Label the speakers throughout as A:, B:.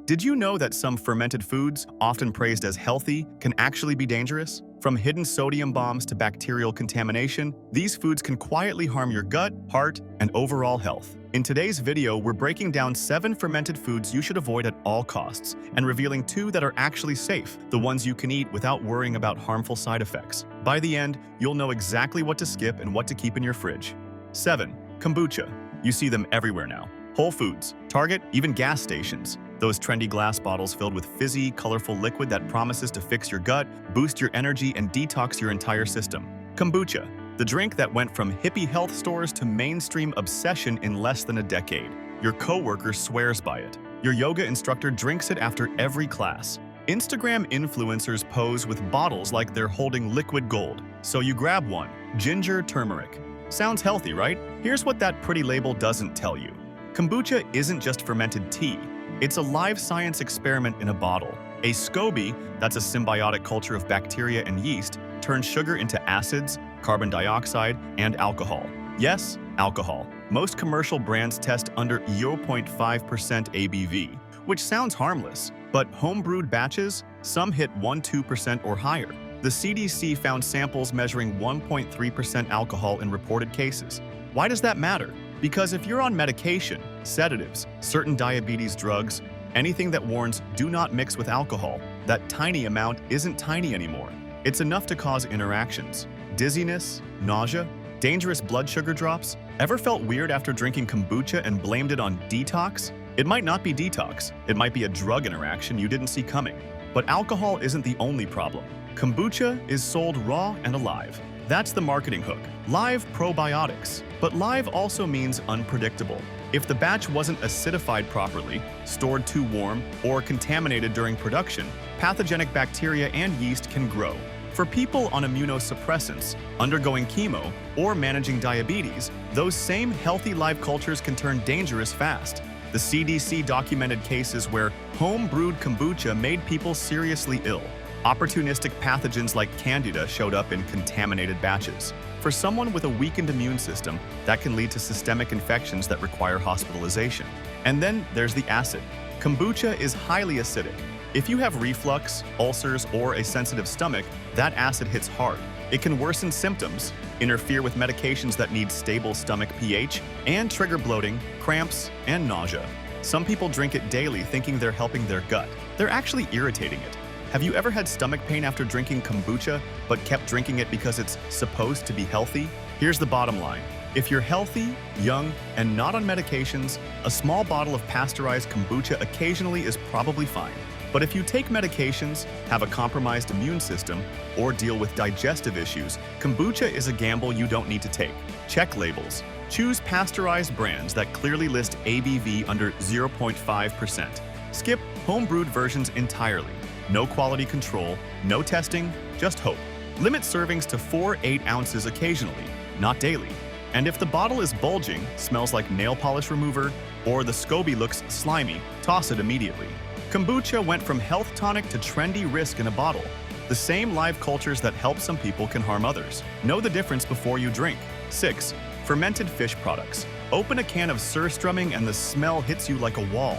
A: Did you know that some fermented foods, often praised as healthy, can actually be dangerous? From hidden sodium bombs to bacterial contamination, these foods can quietly harm your gut, heart, and overall health. In today's video, we're breaking down 7 fermented foods you should avoid at all costs and revealing 2 that are actually safe, the ones you can eat without worrying about harmful side effects. By the end, you'll know exactly what to skip and what to keep in your fridge. 7. Kombucha. You see them everywhere now. Whole Foods, Target, even gas stations. Those trendy glass bottles filled with fizzy, colorful liquid that promises to fix your gut, boost your energy, and detox your entire system. Kombucha, the drink that went from hippie health stores to mainstream obsession in less than a decade. Your coworker swears by it. Your yoga instructor drinks it after every class. Instagram influencers pose with bottles like they're holding liquid gold. So you grab one. Ginger turmeric. Sounds healthy, right? Here's what that pretty label doesn't tell you. Kombucha isn't just fermented tea. It's a live science experiment in a bottle. A SCOBY, that's a symbiotic culture of bacteria and yeast, turns sugar into acids, carbon dioxide, and alcohol. Yes, alcohol. Most commercial brands test under 0.5% ABV, which sounds harmless, but home-brewed batches, some hit 1–2% or higher. The CDC found samples measuring 1.3% alcohol in reported cases. Why does that matter? Because if you're on medication, sedatives, certain diabetes drugs, anything that warns do not mix with alcohol, that tiny amount isn't tiny anymore. It's enough to cause interactions. Dizziness, nausea, dangerous blood sugar drops. Ever felt weird after drinking kombucha and blamed it on detox? It might not be detox. It might be a drug interaction you didn't see coming. But alcohol isn't the only problem. Kombucha is sold raw and alive. That's the marketing hook. Live probiotics. But live also means unpredictable. If the batch wasn't acidified properly, stored too warm, or contaminated during production, pathogenic bacteria and yeast can grow. For people on immunosuppressants, undergoing chemo, or managing diabetes, those same healthy live cultures can turn dangerous fast. The CDC documented cases where home-brewed kombucha made people seriously ill. Opportunistic pathogens like Candida showed up in contaminated batches. For someone with a weakened immune system, that can lead to systemic infections that require hospitalization. And then there's the acid. Kombucha is highly acidic. If you have reflux, ulcers, or a sensitive stomach, that acid hits hard. It can worsen symptoms, interfere with medications that need stable stomach pH, and trigger bloating, cramps, and nausea. Some people drink it daily thinking they're helping their gut. They're actually irritating it. Have you ever had stomach pain after drinking kombucha, but kept drinking it because it's supposed to be healthy? Here's the bottom line. If you're healthy, young, and not on medications, a small bottle of pasteurized kombucha occasionally is probably fine. But if you take medications, have a compromised immune system, or deal with digestive issues, kombucha is a gamble you don't need to take. Check labels. Choose pasteurized brands that clearly list ABV under 0.5%. Skip home-brewed versions entirely. No quality control, no testing, just hope. Limit servings to 4–8 ounces occasionally, not daily. And if the bottle is bulging, smells like nail polish remover, or the SCOBY looks slimy, toss it immediately. Kombucha went from health tonic to trendy risk in a bottle. The same live cultures that help some people can harm others. Know the difference before you drink. 6. Fermented fish products. Open a can of surströmming and the smell hits you like a wall.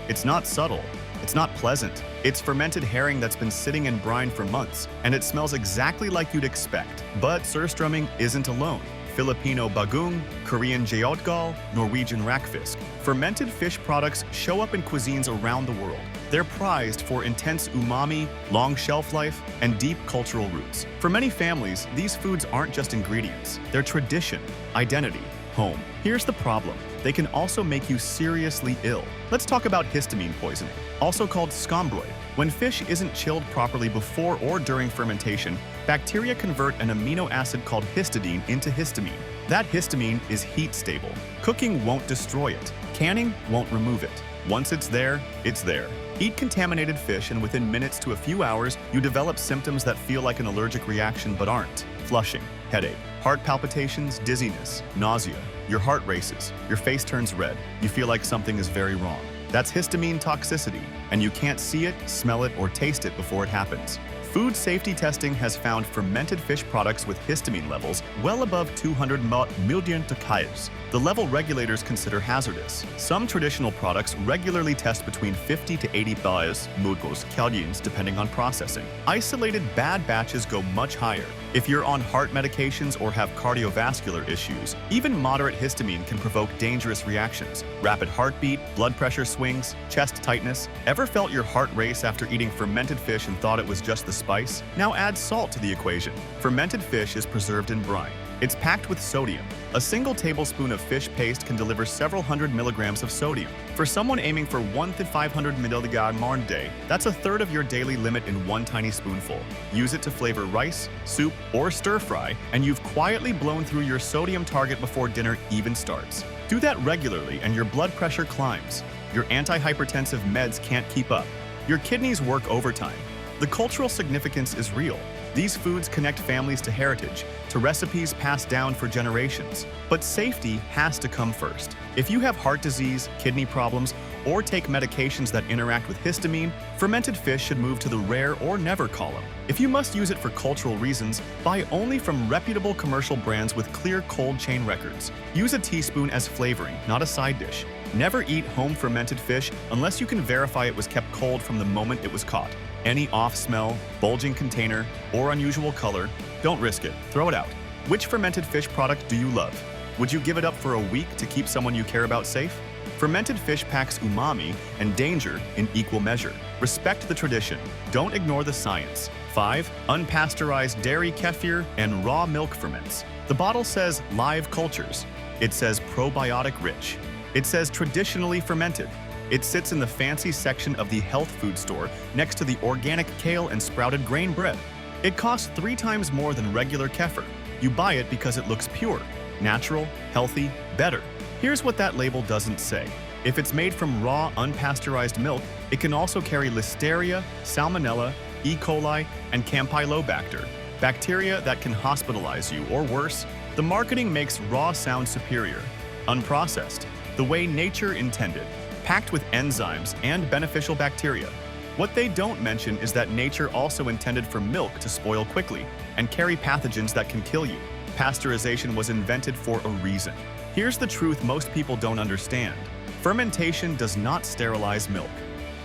A: It's not subtle. It's not pleasant. It's fermented herring that's been sitting in brine for months, and it smells exactly like you'd expect. But surströmming isn't alone. Filipino bagoong, Korean jeotgal, Norwegian rakfisk. Fermented fish products show up in cuisines around the world. They're prized for intense umami, long shelf life, and deep cultural roots. For many families, these foods aren't just ingredients. They're tradition, identity, home. Here's the problem. They can also make you seriously ill. Let's talk about histamine poisoning, also called scombroid. When fish isn't chilled properly before or during fermentation, bacteria convert an amino acid called histidine into histamine. That histamine is heat stable. Cooking won't destroy it. Canning won't remove it. Once it's there, it's there. Eat contaminated fish and within minutes to a few hours, you develop symptoms that feel like an allergic reaction but aren't. Flushing, headache, heart palpitations, dizziness, nausea. Your heart races, your face turns red, you feel like something is very wrong. That's histamine toxicity, and you can't see it, smell it, or taste it before it happens. Food safety testing has found fermented fish products with histamine levels well above 200 million becquerels, the level regulators consider hazardous. Some traditional products regularly test between 50 to 80 becquerels depending on processing. Isolated bad batches go much higher. If you're on heart medications or have cardiovascular issues, even moderate histamine can provoke dangerous reactions. Rapid heartbeat, blood pressure swings, chest tightness. Ever felt your heart race after eating fermented fish and thought it was just the spice? Now add salt to the equation. Fermented fish is preserved in brine. It's packed with sodium. A single tablespoon of fish paste can deliver several hundred milligrams of sodium. For someone aiming for 1 to 500 milligrams a day, that's a third of your daily limit in one tiny spoonful. Use it to flavor rice, soup, or stir-fry, and you've quietly blown through your sodium target before dinner even starts. Do that regularly and your blood pressure climbs. Your antihypertensive meds can't keep up. Your kidneys work overtime. The cultural significance is real. These foods connect families to heritage, to recipes passed down for generations. But safety has to come first. If you have heart disease, kidney problems, or take medications that interact with histamine, fermented fish should move to the rare or never column. If you must use it for cultural reasons, buy only from reputable commercial brands with clear cold chain records. Use a teaspoon as flavoring, not a side dish. Never eat home fermented fish unless you can verify it was kept cold from the moment it was caught. Any off smell, bulging container, or unusual color, don't risk it. Throw it out. Which fermented fish product do you love? Would you give it up for a week to keep someone you care about safe? Fermented fish packs umami and danger in equal measure. Respect the tradition. Don't ignore the science. 5. Unpasteurized dairy kefir and raw milk ferments. The bottle says live cultures. It says probiotic rich. It says traditionally fermented. It sits in the fancy section of the health food store next to the organic kale and sprouted grain bread. It costs 3 times more than regular kefir. You buy it because it looks pure, natural, healthy, better. Here's what that label doesn't say. If it's made from raw, unpasteurized milk, it can also carry Listeria, Salmonella, E. coli, and Campylobacter, bacteria that can hospitalize you or worse. The marketing makes raw sound superior. Unprocessed, the way nature intended. Packed with enzymes and beneficial bacteria. What they don't mention is that nature also intended for milk to spoil quickly and carry pathogens that can kill you. Pasteurization was invented for a reason. Here's the truth most people don't understand. Fermentation does not sterilize milk.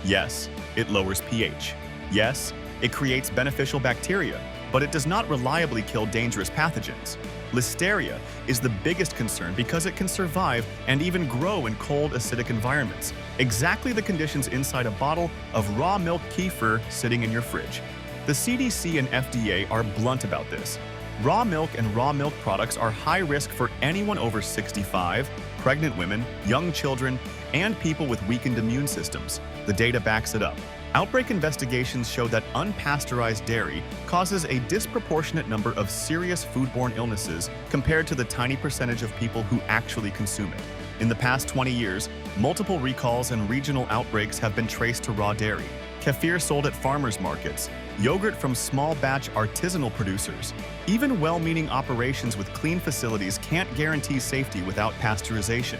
A: Yes, it lowers pH. Yes, it creates beneficial bacteria, but it does not reliably kill dangerous pathogens. Listeria is the biggest concern because it can survive and even grow in cold, acidic environments, exactly the conditions inside a bottle of raw milk kefir sitting in your fridge. The CDC and FDA are blunt about this. Raw milk and raw milk products are high risk for anyone over 65, pregnant women, young children, and people with weakened immune systems. The data backs it up. Outbreak investigations show that unpasteurized dairy causes a disproportionate number of serious foodborne illnesses compared to the tiny percentage of people who actually consume it. In the past 20 years, multiple recalls and regional outbreaks have been traced to raw dairy. Kefir sold at farmers markets, yogurt from small-batch artisanal producers. Even well-meaning operations with clean facilities can't guarantee safety without pasteurization.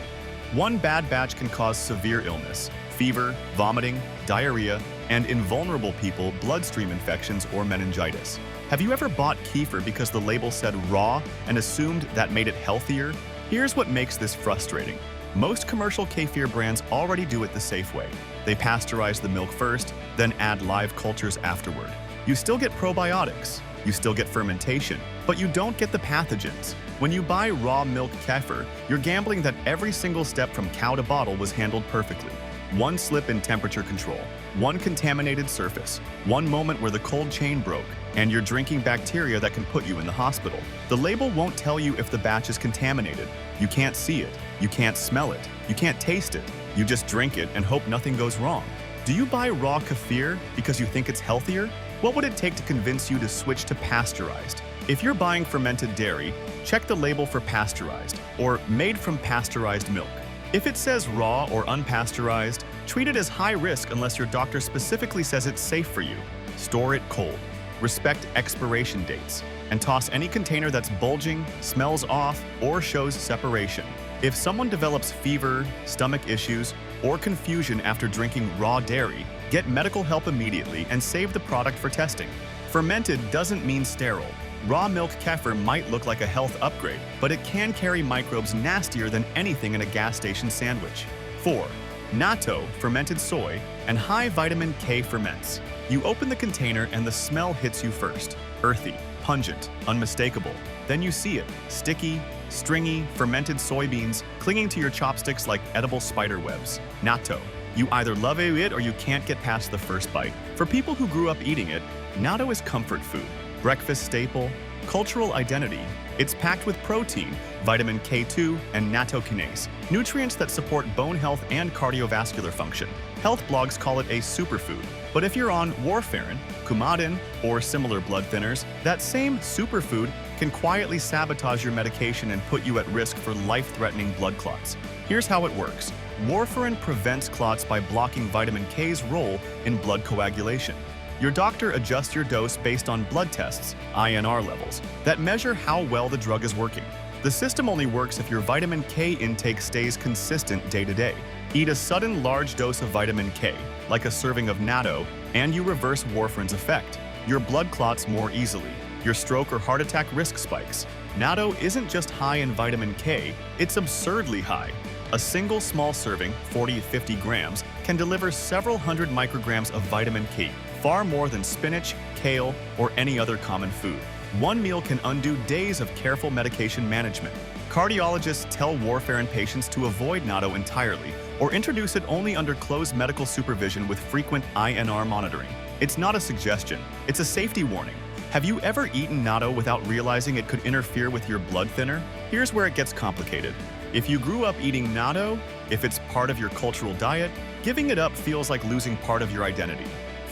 A: One bad batch can cause severe illness, fever, vomiting, diarrhea, and in vulnerable people, bloodstream infections or meningitis. Have you ever bought kefir because the label said raw and assumed that made it healthier? Here's what makes this frustrating. Most commercial kefir brands already do it the safe way. They pasteurize the milk first, then add live cultures afterward. You still get probiotics, you still get fermentation, but you don't get the pathogens. When you buy raw milk kefir, you're gambling that every single step from cow to bottle was handled perfectly. One slip in temperature control, one contaminated surface, one moment where the cold chain broke, and you're drinking bacteria that can put you in the hospital. The label won't tell you if the batch is contaminated. You can't see it, you can't smell it, you can't taste it. You just drink it and hope nothing goes wrong. Do you buy raw kefir because you think it's healthier? What would it take to convince you to switch to pasteurized? If you're buying fermented dairy, check the label for pasteurized or made from pasteurized milk. If it says raw or unpasteurized, treat it as high risk unless your doctor specifically says it's safe for you. Store it cold. Respect expiration dates. And toss any container that's bulging, smells off, or shows separation. If someone develops fever, stomach issues, or confusion after drinking raw dairy, get medical help immediately and save the product for testing. Fermented doesn't mean sterile. Raw milk kefir might look like a health upgrade, but it can carry microbes nastier than anything in a gas station sandwich. 4. Natto, fermented soy, and high vitamin K ferments. You open the container and the smell hits you first. Earthy, pungent, unmistakable. Then you see it, sticky, stringy, fermented soybeans clinging to your chopsticks like edible spider webs. Natto. You either love it or you can't get past the first bite. For people who grew up eating it, natto is comfort food, breakfast staple, cultural identity. It's packed with protein, vitamin K2, and nattokinase, nutrients that support bone health and cardiovascular function. Health blogs call it a superfood. But if you're on warfarin, Coumadin, or similar blood thinners, that same superfood can quietly sabotage your medication and put you at risk for life-threatening blood clots. Here's how it works. Warfarin prevents clots by blocking vitamin K's role in blood coagulation. Your doctor adjusts your dose based on blood tests, INR levels, that measure how well the drug is working. The system only works if your vitamin K intake stays consistent day to day. Eat a sudden large dose of vitamin K, like a serving of natto, and you reverse warfarin's effect. Your blood clots more easily. Your stroke or heart attack risk spikes. Natto isn't just high in vitamin K, it's absurdly high. A single small serving, 40 to 50 grams, can deliver several hundred micrograms of vitamin K, far more than spinach, kale, or any other common food. One meal can undo days of careful medication management. Cardiologists tell warfarin patients to avoid natto entirely or introduce it only under close medical supervision with frequent INR monitoring. It's not a suggestion, it's a safety warning. Have you ever eaten natto without realizing it could interfere with your blood thinner? Here's where it gets complicated. If you grew up eating natto, if it's part of your cultural diet, giving it up feels like losing part of your identity.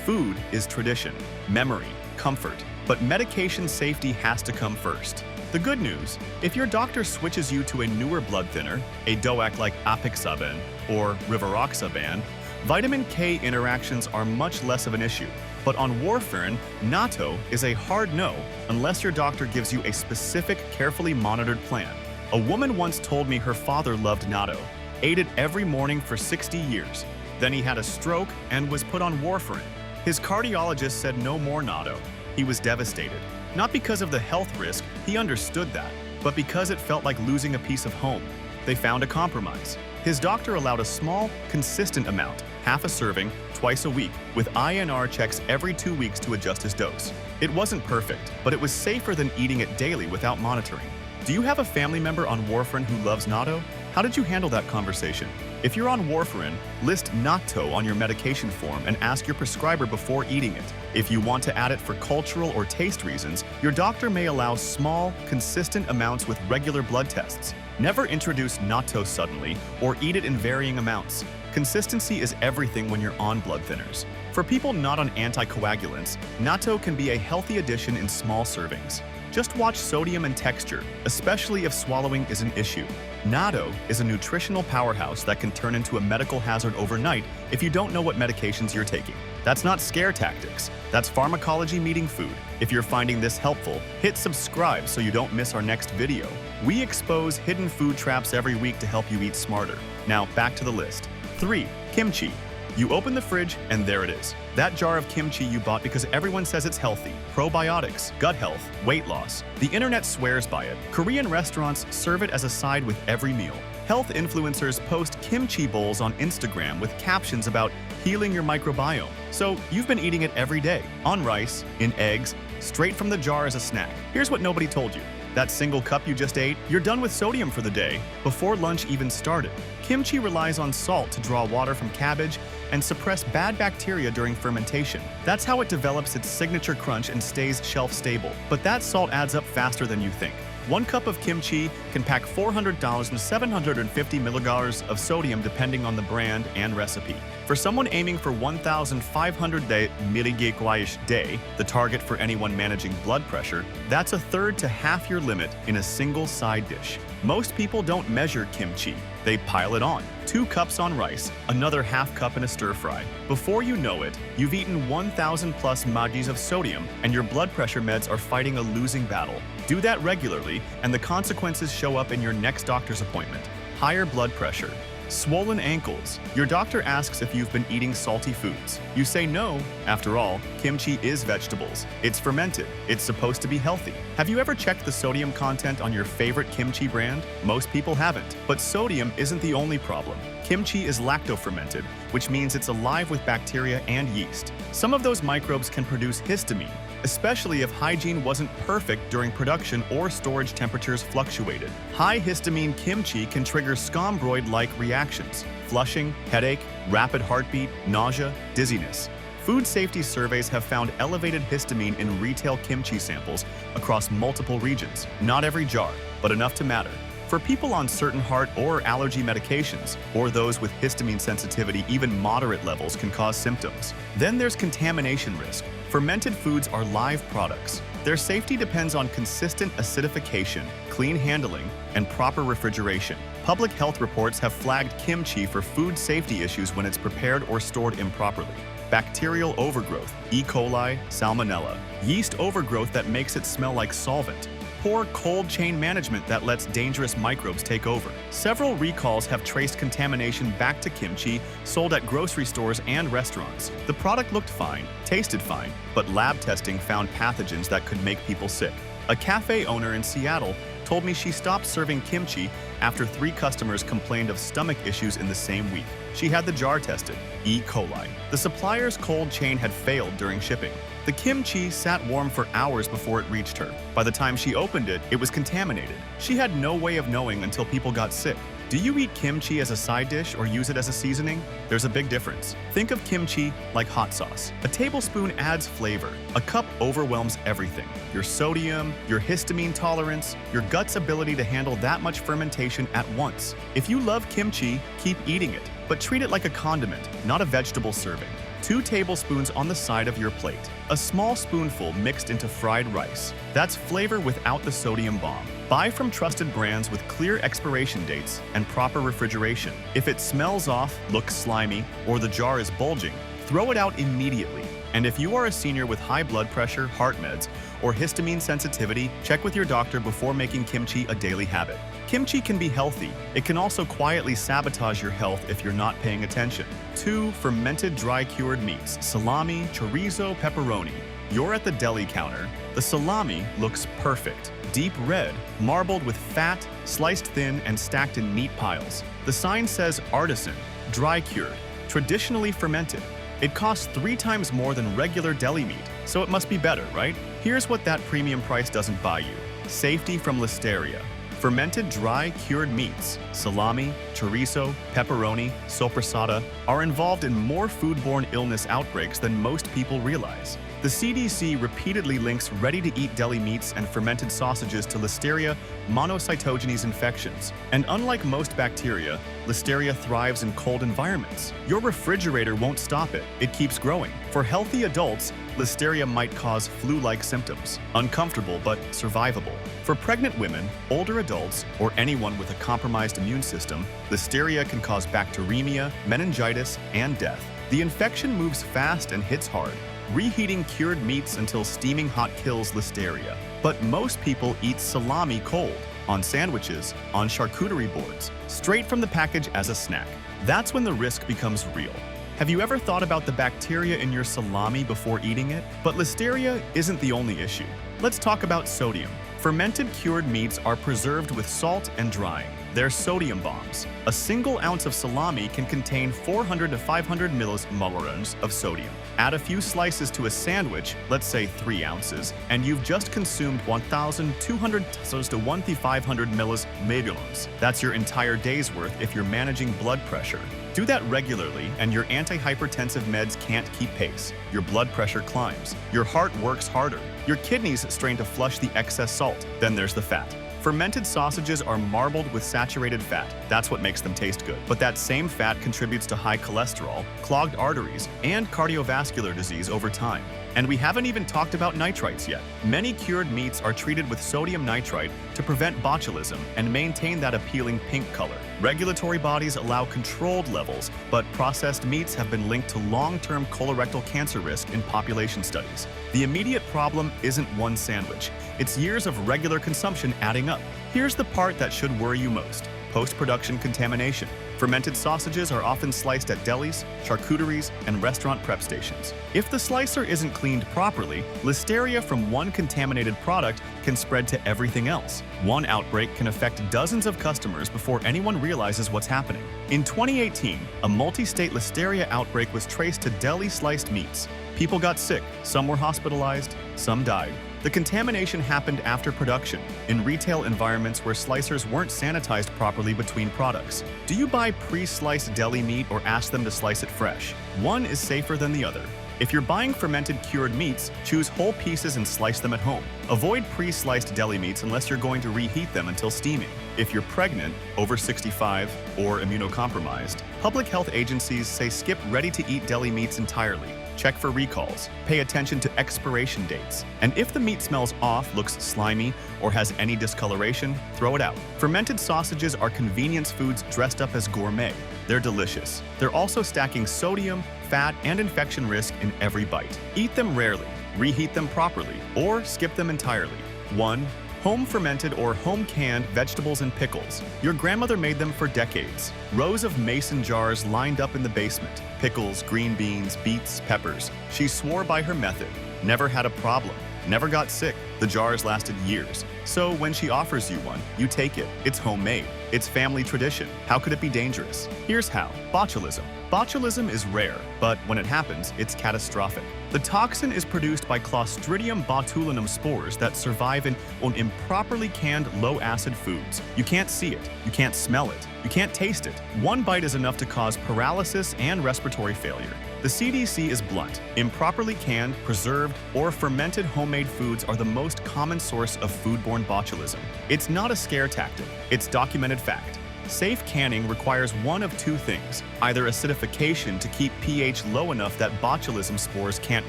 A: Food is tradition, memory, comfort, but medication safety has to come first. The good news, if your doctor switches you to a newer blood thinner, a DOAC like apixaban or rivaroxaban, vitamin K interactions are much less of an issue. But on warfarin, natto is a hard no unless your doctor gives you a specific, carefully monitored plan. A woman once told me her father loved natto, ate it every morning for 60 years. Then he had a stroke and was put on warfarin. His cardiologist said no more natto. He was devastated. Not because of the health risk, he understood that, but because it felt like losing a piece of home. They found a compromise. His doctor allowed a small, consistent amount, half a serving, twice a week, with INR checks every 2 weeks to adjust his dose. It wasn't perfect, but it was safer than eating it daily without monitoring. Do you have a family member on warfarin who loves natto? How did you handle that conversation? If you're on warfarin, list natto on your medication form and ask your prescriber before eating it. If you want to add it for cultural or taste reasons, your doctor may allow small, consistent amounts with regular blood tests. Never introduce natto suddenly or eat it in varying amounts. Consistency is everything when you're on blood thinners. For people not on anticoagulants, natto can be a healthy addition in small servings. Just watch sodium and texture, especially if swallowing is an issue. Natto is a nutritional powerhouse that can turn into a medical hazard overnight if you don't know what medications you're taking. That's not scare tactics, that's pharmacology meeting food. If you're finding this helpful, hit subscribe so you don't miss our next video. We expose hidden food traps every week to help you eat smarter. Now back to the list. 3. Kimchi. You open the fridge and there it is. That jar of kimchi you bought because everyone says it's healthy. Probiotics, gut health, weight loss. The internet swears by it. Korean restaurants serve it as a side with every meal. Health influencers post kimchi bowls on Instagram with captions about healing your microbiome. So you've been eating it every day, on rice, in eggs, straight from the jar as a snack. Here's what nobody told you. That single cup you just ate, you're done with sodium for the day, before lunch even started. Kimchi relies on salt to draw water from cabbage and suppress bad bacteria during fermentation. That's how it develops its signature crunch and stays shelf-stable. But that salt adds up faster than you think. 1 cup of kimchi can pack 400 to 750 milligrams of sodium depending on the brand and recipe. For someone aiming for 1,500 milligrams day, the target for anyone managing blood pressure, that's a third to half your limit in a single side dish. Most people don't measure kimchi. They pile it on. 2 cups on rice, another half cup in a stir fry. Before you know it, you've eaten 1,000 plus mgs of sodium and your blood pressure meds are fighting a losing battle. Do that regularly and the consequences show up in your next doctor's appointment. Higher blood pressure, Swollen ankles. Your doctor asks if you've been eating salty foods. You say no. After all, kimchi is vegetables. It's fermented. It's supposed to be healthy. Have you ever checked the sodium content on your favorite kimchi brand? Most people haven't. But sodium isn't the only problem. Kimchi is lacto-fermented, which means it's alive with bacteria and yeast. Some of those microbes can produce histamine, especially if hygiene wasn't perfect during production or storage temperatures fluctuated. High histamine kimchi can trigger scombroid-like reactions: flushing, headache, rapid heartbeat, nausea, dizziness. Food safety surveys have found elevated histamine in retail kimchi samples across multiple regions. Not every jar, but enough to matter. For people on certain heart or allergy medications, or those with histamine sensitivity, even moderate levels can cause symptoms. Then there's contamination risk. Fermented foods are live products. Their safety depends on consistent acidification, clean handling, and proper refrigeration. Public health reports have flagged kimchi for food safety issues when it's prepared or stored improperly. Bacterial overgrowth, E. coli, salmonella. Yeast overgrowth that makes it smell like solvent. Poor cold chain management that lets dangerous microbes take over. Several recalls have traced contamination back to kimchi sold at grocery stores and restaurants. The product looked fine, tasted fine, but lab testing found pathogens that could make people sick. A cafe owner in Seattle told me she stopped serving kimchi after 3 customers complained of stomach issues in the same week. She had the jar tested, E. coli. The supplier's cold chain had failed during shipping. The kimchi sat warm for hours before it reached her. By the time she opened it, it was contaminated. She had no way of knowing until people got sick. Do you eat kimchi as a side dish or use it as a seasoning? There's a big difference. Think of kimchi like hot sauce. A tablespoon adds flavor. A cup overwhelms everything. Your sodium, your histamine tolerance, your gut's ability to handle that much fermentation at once. If you love kimchi, keep eating it, but treat it like a condiment, not a vegetable serving. 2 tablespoons on the side of your plate. A small spoonful mixed into fried rice. That's flavor without the sodium bomb. Buy from trusted brands with clear expiration dates and proper refrigeration. If it smells off, looks slimy, or the jar is bulging, throw it out immediately. And if you are a senior with high blood pressure, heart meds, or histamine sensitivity, check with your doctor before making kimchi a daily habit. Kimchi can be healthy. It can also quietly sabotage your health if you're not paying attention. 2 fermented dry cured meats: salami, chorizo, pepperoni. You're at the deli counter. The salami looks perfect. Deep red, marbled with fat, sliced thin and stacked in neat piles. The sign says artisan, dry cured, traditionally fermented. It costs 3 times more than regular deli meat, so it must be better, right? Here's what that premium price doesn't buy you. Safety from listeria. Fermented dry cured meats, salami, chorizo, pepperoni, sopressata, are involved in more foodborne illness outbreaks than most people realize. The CDC repeatedly links ready-to-eat deli meats and fermented sausages to Listeria monocytogenes infections. And unlike most bacteria, Listeria thrives in cold environments. Your refrigerator won't stop it. It keeps growing. For healthy adults, Listeria might cause flu-like symptoms, uncomfortable but survivable. For pregnant women, older adults, or anyone with a compromised immune system, Listeria can cause bacteremia, meningitis, and death. The infection moves fast and hits hard. Reheating cured meats until steaming hot kills Listeria. But most people eat salami cold, on sandwiches, on charcuterie boards, straight from the package as a snack. That's when the risk becomes real. Have you ever thought about the bacteria in your salami before eating it? But Listeria isn't the only issue. Let's talk about sodium. Fermented cured meats are preserved with salt and drying. They're sodium bombs. A single ounce of salami can contain 400 to 500 millimoles of sodium. Add a few slices to a sandwich, let's say 3 ounces, and you've just consumed 1,200 to 1,500 millimoles. That's your entire day's worth if you're managing blood pressure. Do that regularly, and your antihypertensive meds can't keep pace. Your blood pressure climbs. Your heart works harder. Your kidneys strain to flush the excess salt. Then there's the fat. Fermented sausages are marbled with saturated fat. That's what makes them taste good. But that same fat contributes to high cholesterol, clogged arteries, and cardiovascular disease over time. And we haven't even talked about nitrites yet. Many cured meats are treated with sodium nitrite to prevent botulism and maintain that appealing pink color. Regulatory bodies allow controlled levels, but processed meats have been linked to long-term colorectal cancer risk in population studies. The immediate problem isn't one sandwich. It's years of regular consumption adding up. Here's the part that should worry you most: post-production contamination. Fermented sausages are often sliced at delis, charcuteries, and restaurant prep stations. If the slicer isn't cleaned properly, listeria from one contaminated product can spread to everything else. One outbreak can affect dozens of customers before anyone realizes what's happening. In 2018, a multi-state listeria outbreak was traced to deli-sliced meats. People got sick, some were hospitalized, some died. The contamination happened after production, in retail environments where slicers weren't sanitized properly between products. Do you buy pre-sliced deli meat or ask them to slice it fresh? One is safer than the other. If you're buying fermented cured meats, choose whole pieces and slice them at home. Avoid pre-sliced deli meats unless you're going to reheat them until steaming. If you're pregnant, over 65, or immunocompromised, public health agencies say skip ready-to-eat deli meats entirely. Check for recalls. Pay attention to expiration dates. And if the meat smells off, looks slimy, or has any discoloration, throw it out. Fermented sausages are convenience foods dressed up as gourmet. They're delicious. They're also stacking sodium, fat, and infection risk in every bite. Eat them rarely, reheat them properly, or skip them entirely. 1. Home fermented or home canned vegetables and pickles. Your grandmother made them for decades. Rows of mason jars lined up in the basement. Pickles, green beans, beets, peppers. She swore by her method. Never had a problem. Never got sick. The jars lasted years. So when she offers you one, you take it. It's homemade. It's family tradition. How could it be dangerous? Here's how. Botulism. Botulism is rare, but when it happens, it's catastrophic. The toxin is produced by Clostridium botulinum spores that survive on improperly canned low-acid foods. You can't see it, you can't smell it, you can't taste it. One bite is enough to cause paralysis and respiratory failure. The CDC is blunt. Improperly canned, preserved, or fermented homemade foods are the most common source of foodborne botulism. It's not a scare tactic, it's documented fact. Safe canning requires one of two things, either acidification to keep pH low enough that botulism spores can't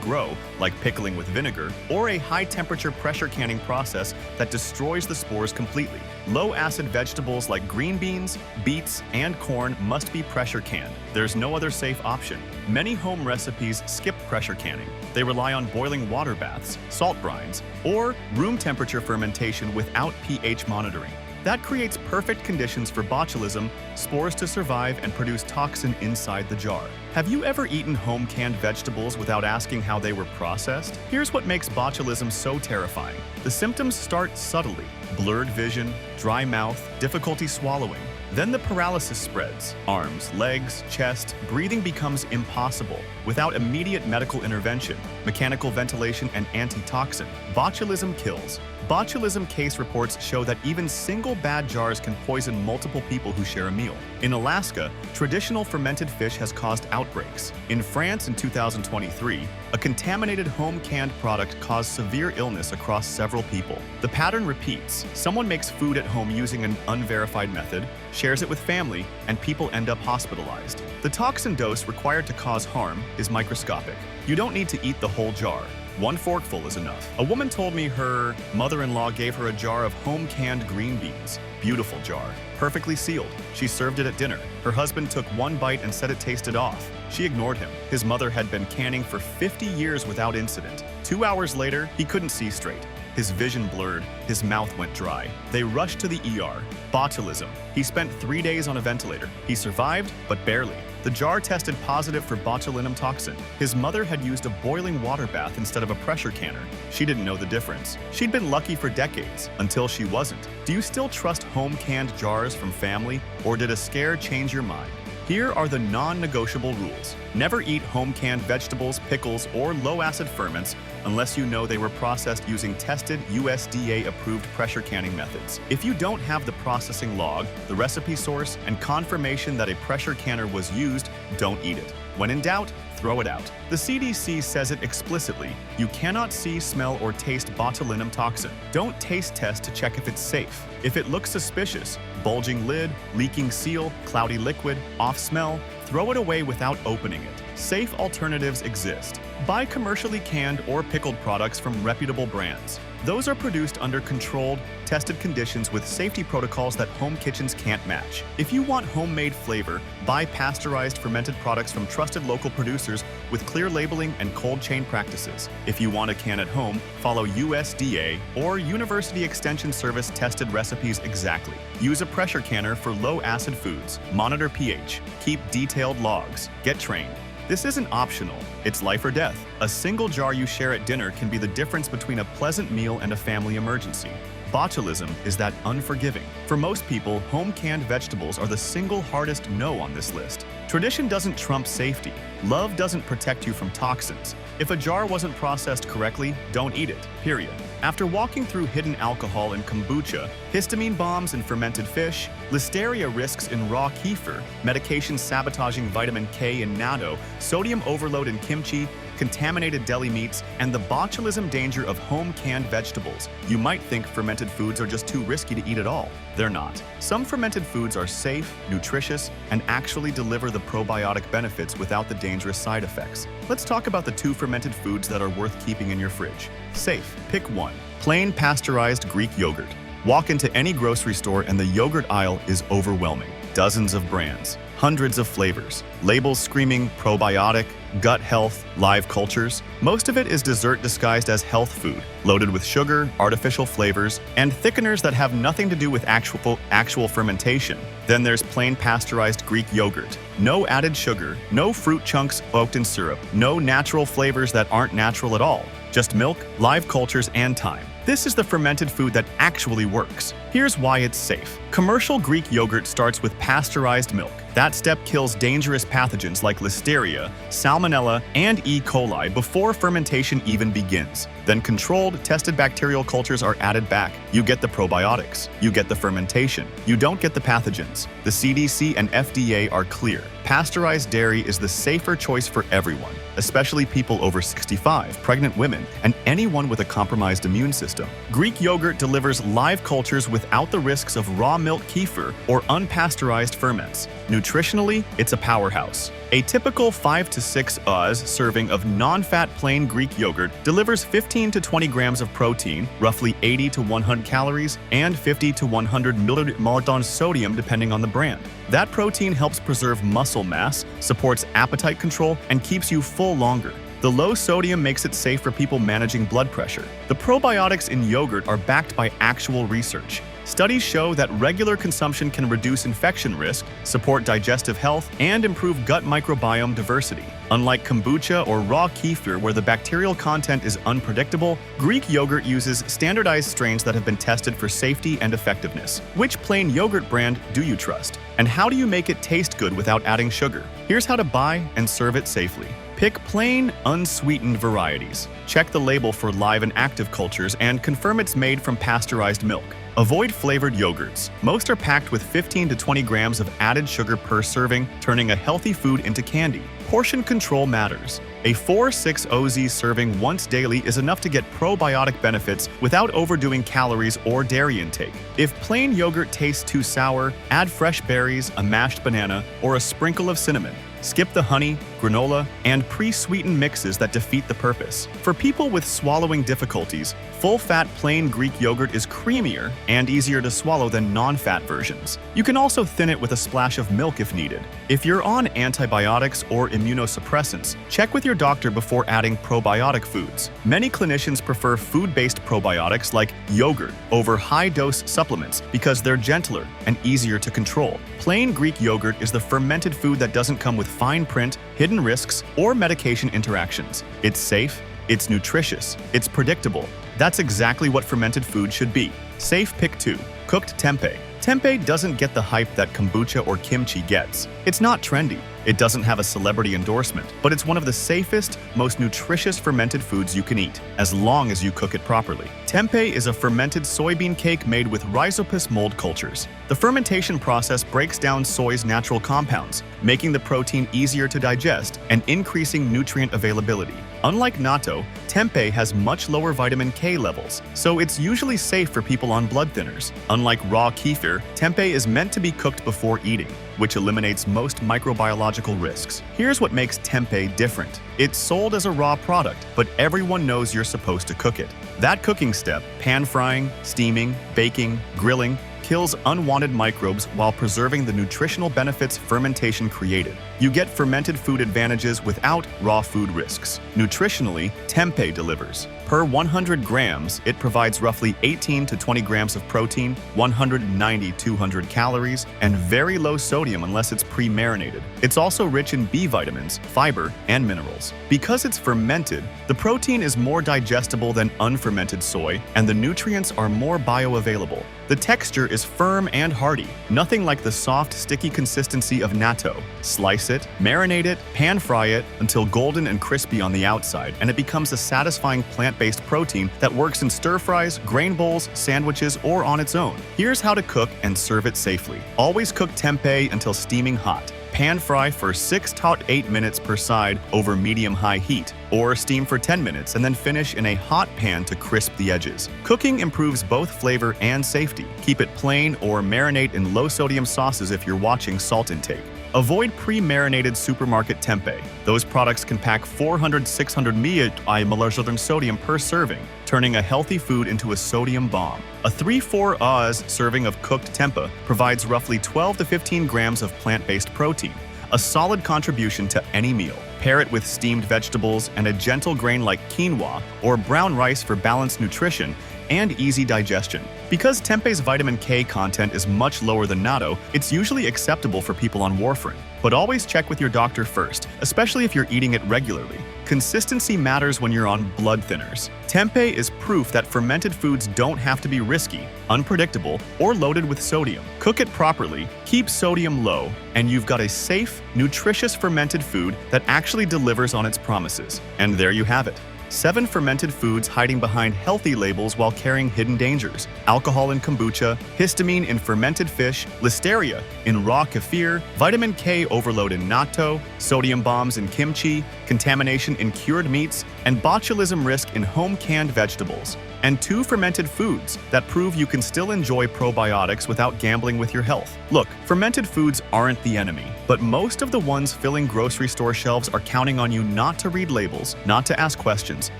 A: grow, like pickling with vinegar, or a high-temperature pressure canning process that destroys the spores completely. Low-acid vegetables like green beans, beets, and corn must be pressure canned. There's no other safe option. Many home recipes skip pressure canning. They rely on boiling water baths, salt brines, or room temperature fermentation without pH monitoring. That creates perfect conditions for botulism spores to survive and produce toxin inside the jar. Have you ever eaten home-canned vegetables without asking how they were processed? Here's what makes botulism so terrifying. The symptoms start subtly: blurred vision, dry mouth, difficulty swallowing. Then the paralysis spreads. Arms, legs, chest, breathing becomes impossible. Without immediate medical intervention, mechanical ventilation, and antitoxin, botulism kills. Botulism case reports show that even single bad jars can poison multiple people who share a meal. In Alaska, traditional fermented fish has caused outbreaks. In France in 2023, a contaminated home-canned product caused severe illness across several people. The pattern repeats. Someone makes food at home using an unverified method, shares it with family, and people end up hospitalized. The toxin dose required to cause harm is microscopic. You don't need to eat the whole jar. One forkful is enough. A woman told me her mother-in-law gave her a jar of home-canned green beans. Beautiful jar, perfectly sealed. She served it at dinner. Her husband took one bite and said it tasted off. She ignored him. His mother had been canning for 50 years without incident. 2 hours later, he couldn't see straight. His vision blurred, his mouth went dry. They rushed to the ER. Botulism. He spent 3 days on a ventilator. He survived, but barely. The jar tested positive for botulinum toxin. His mother had used a boiling water bath instead of a pressure canner. She didn't know the difference. She'd been lucky for decades, until she wasn't. Do you still trust home-canned jars from family, or did a scare change your mind? Here are the non-negotiable rules. Never eat home-canned vegetables, pickles, or low-acid ferments unless you know they were processed using tested USDA-approved pressure canning methods. If you don't have the processing log, the recipe source, and confirmation that a pressure canner was used, don't eat it. When in doubt, throw it out. The CDC says it explicitly. You cannot see, smell, or taste botulinum toxin. Don't taste test to check if it's safe. If it looks suspicious, bulging lid, leaking seal, cloudy liquid, off smell, throw it away without opening it. Safe alternatives exist. Buy commercially canned or pickled products from reputable brands. Those are produced under controlled, tested conditions with safety protocols that home kitchens can't match. If you want homemade flavor, buy pasteurized fermented products from trusted local producers with clear labeling and cold chain practices. If you want a can at home, follow USDA or University Extension Service tested recipes exactly. Use a pressure canner for low-acid foods. Monitor pH. Keep detailed logs. Get trained. This isn't optional, it's life or death. A single jar you share at dinner can be the difference between a pleasant meal and a family emergency. Botulism is that unforgiving. For most people, home canned vegetables are the single hardest no on this list. Tradition doesn't trump safety. Love doesn't protect you from toxins. If a jar wasn't processed correctly, don't eat it, period. After walking through hidden alcohol in kombucha, histamine bombs in fermented fish, listeria risks in raw kefir, medication sabotaging vitamin K in natto, sodium overload in kimchi, contaminated deli meats, and the botulism danger of home canned vegetables, you might think fermented foods are just too risky to eat at all. They're not. Some fermented foods are safe, nutritious, and actually deliver the probiotic benefits without the dangerous side effects. Let's talk about the 2 fermented foods that are worth keeping in your fridge. Safe. Pick 1. Plain pasteurized Greek yogurt. Walk into any grocery store and the yogurt aisle is overwhelming. Dozens of brands, hundreds of flavors, labels screaming probiotic, gut health, live cultures. Most of it is dessert disguised as health food, loaded with sugar, artificial flavors, and thickeners that have nothing to do with actual fermentation. Then there's plain pasteurized Greek yogurt. No added sugar, no fruit chunks soaked in syrup, no natural flavors that aren't natural at all. Just milk, live cultures, and time. This is the fermented food that actually works. Here's why it's safe. Commercial Greek yogurt starts with pasteurized milk. That step kills dangerous pathogens like listeria, salmonella, and E. coli before fermentation even begins. Then controlled, tested bacterial cultures are added back. You get the probiotics. You get the fermentation. You don't get the pathogens. The CDC and FDA are clear. Pasteurized dairy is the safer choice for everyone, especially people over 65, pregnant women, and anyone with a compromised immune system. Greek yogurt delivers live cultures without the risks of raw milk kefir or unpasteurized ferments. Nutritionally, it's a powerhouse. A typical 5 to 6 oz serving of non-fat plain Greek yogurt delivers 15 to 20 grams of protein, roughly 80 to 100 calories, and 50 to 100 milliliters sodium depending on the brand. That protein helps preserve muscle mass, supports appetite control, and keeps you full longer. The low sodium makes it safe for people managing blood pressure. The probiotics in yogurt are backed by actual research. Studies show that regular consumption can reduce infection risk, support digestive health, and improve gut microbiome diversity. Unlike kombucha or raw kefir, where the bacterial content is unpredictable, Greek yogurt uses standardized strains that have been tested for safety and effectiveness. Which plain yogurt brand do you trust? And how do you make it taste good without adding sugar? Here's how to buy and serve it safely. Pick plain, unsweetened varieties. Check the label for live and active cultures and confirm it's made from pasteurized milk. Avoid flavored yogurts. Most are packed with 15 to 20 grams of added sugar per serving, turning a healthy food into candy. Portion control matters. A 4-6 oz serving once daily is enough to get probiotic benefits without overdoing calories or dairy intake. If plain yogurt tastes too sour, add fresh berries, a mashed banana, or a sprinkle of cinnamon. Skip the honey, granola, and pre-sweetened mixes that defeat the purpose. For people with swallowing difficulties, full-fat plain Greek yogurt is creamier and easier to swallow than non-fat versions. You can also thin it with a splash of milk if needed. If you're on antibiotics or immunosuppressants, check with your doctor before adding probiotic foods. Many clinicians prefer food-based probiotics like yogurt over high-dose supplements because they're gentler and easier to control. Plain Greek yogurt is the fermented food that doesn't come with fine print, hidden risks, or medication interactions. It's safe, it's nutritious, it's predictable. That's exactly what fermented food should be. Safe pick 2. Cooked tempeh. Tempeh doesn't get the hype that kombucha or kimchi gets. It's not trendy. It doesn't have a celebrity endorsement, but it's one of the safest, most nutritious fermented foods you can eat, as long as you cook it properly. Tempeh is a fermented soybean cake made with rhizopus mold cultures. The fermentation process breaks down soy's natural compounds, making the protein easier to digest and increasing nutrient availability. Unlike natto, tempeh has much lower vitamin K levels, so it's usually safe for people on blood thinners. Unlike raw kefir, tempeh is meant to be cooked before eating. which eliminates most microbiological risks. Here's what makes tempeh different. It's sold as a raw product, but everyone knows you're supposed to cook it. That cooking step, pan frying, steaming, baking, grilling, kills unwanted microbes while preserving the nutritional benefits fermentation created. You get fermented food advantages without raw food risks. Nutritionally, tempeh delivers. Per 100 grams, it provides roughly 18 to 20 grams of protein, 190-200 calories, and very low sodium unless it's pre-marinated. It's also rich in B vitamins, fiber, and minerals. Because it's fermented, the protein is more digestible than unfermented soy, and the nutrients are more bioavailable. The texture is firm and hearty, nothing like the soft, sticky consistency of natto. Slice it, marinate it, pan fry it until golden and crispy on the outside, and it becomes a satisfying plant-based protein that works in stir-fries, grain bowls, sandwiches, or on its own. Here's how to cook and serve it safely. Always cook tempeh until steaming hot. Pan fry for 6 to 8 minutes per side over medium-high heat, or steam for 10 minutes and then finish in a hot pan to crisp the edges. Cooking improves both flavor and safety. Keep it plain or marinate in low-sodium sauces if you're watching salt intake. Avoid pre-marinated supermarket tempeh. Those products can pack 400-600 ml sodium per serving, turning a healthy food into a sodium bomb. A 3-4 oz serving of cooked tempeh provides roughly 12 to 15 grams of plant-based protein, a solid contribution to any meal. Pair it with steamed vegetables and a gentle grain like quinoa or brown rice for balanced nutrition and easy digestion. Because tempeh's vitamin K content is much lower than natto, it's usually acceptable for people on warfarin. But always check with your doctor first, especially if you're eating it regularly. Consistency matters when you're on blood thinners. Tempeh is proof that fermented foods don't have to be risky, unpredictable, or loaded with sodium. Cook it properly, keep sodium low, and you've got a safe, nutritious fermented food that actually delivers on its promises. And there you have it. 7 fermented foods hiding behind healthy labels while carrying hidden dangers. Alcohol in kombucha, histamine in fermented fish, listeria in raw kefir, vitamin K overload in natto, sodium bombs in kimchi, contamination in cured meats, and botulism risk in home-canned vegetables. And 2 fermented foods that prove you can still enjoy probiotics without gambling with your health. Look, fermented foods aren't the enemy, but most of the ones filling grocery store shelves are counting on you not to read labels, not to ask questions,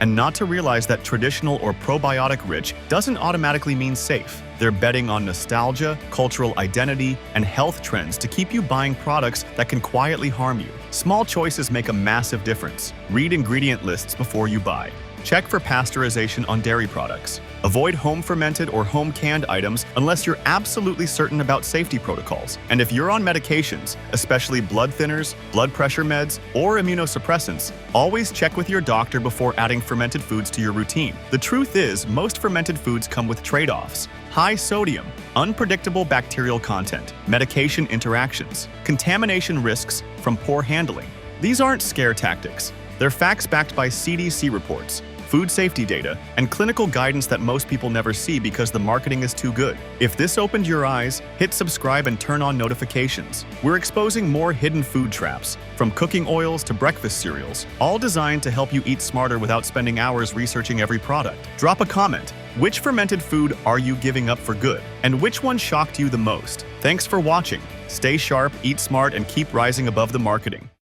A: and not to realize that traditional or probiotic-rich doesn't automatically mean safe. They're betting on nostalgia, cultural identity, and health trends to keep you buying products that can quietly harm you. Small choices make a massive difference. Read ingredient lists before you buy. Check for pasteurization on dairy products. Avoid home-fermented or home-canned items unless you're absolutely certain about safety protocols. And if you're on medications, especially blood thinners, blood pressure meds, or immunosuppressants, always check with your doctor before adding fermented foods to your routine. The truth is, most fermented foods come with trade-offs. High sodium, unpredictable bacterial content, medication interactions, contamination risks from poor handling. These aren't scare tactics. They're facts backed by CDC reports, food safety data, and clinical guidance that most people never see because the marketing is too good. If this opened your eyes, hit subscribe and turn on notifications. We're exposing more hidden food traps, from cooking oils to breakfast cereals, all designed to help you eat smarter without spending hours researching every product. Drop a comment. Which fermented food are you giving up for good? And which one shocked you the most? Thanks for watching. Stay sharp, eat smart, and keep rising above the marketing.